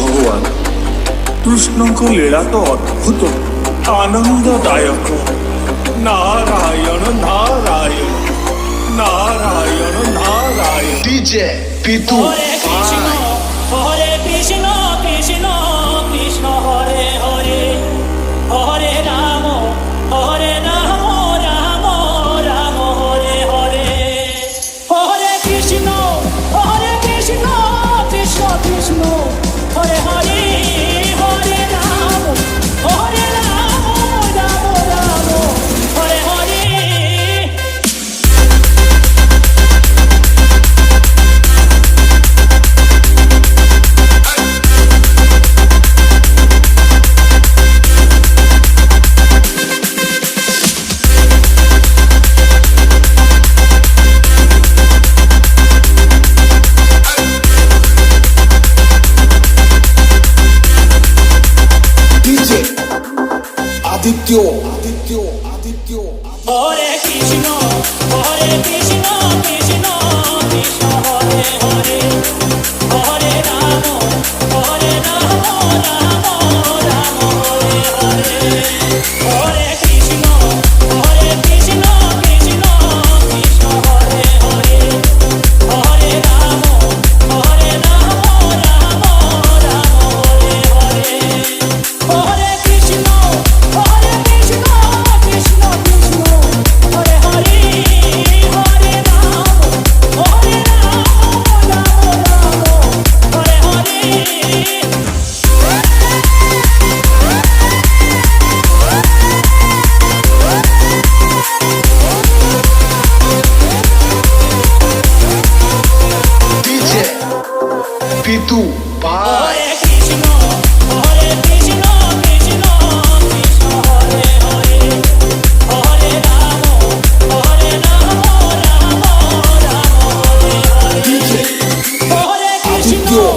ଭଗବାନ କୃଷ୍ଣଙ୍କ ଲୀଳା ତ ଅଦ୍ଭୁତ ଆନନ୍ଦଦାୟକ। ନାରାୟଣ ନାରାୟଣ ନାରାୟଣ ନାରାୟଣ। DJ Pitu হরে কৃষ্ণ হরে কৃষ্ণ কৃষ্ণ কৃষ্ণ হরে হরে হরে রাম রাম রাম হরে হরে। হরে কৃষ্ণ কৃষ্ণ কৃষ্ণ হরে হরে হরে রাম রাম রাম হরে হরে। DJ Adityo হরে কৃষ্ণ কৃষ্ণ কৃষ্ণ হরে হরে হরে রাম রাম হরে হরে। হরে কৃষ্ণ কৃষ্ণ কৃষ্ণ হরে হরে হরে রাম রাম হরে হরে। হরে Krishna Krishna Krishna Hare Hare Hare Ram Ram Hare Hare. DJ Pitu Bye হরে কৃষ্ণ কৃষ্ণ কৃষ্ণ হরে হরে হরে রাম রাম রাম হরে হরে। DJ হরে কৃষ্ণ Adityo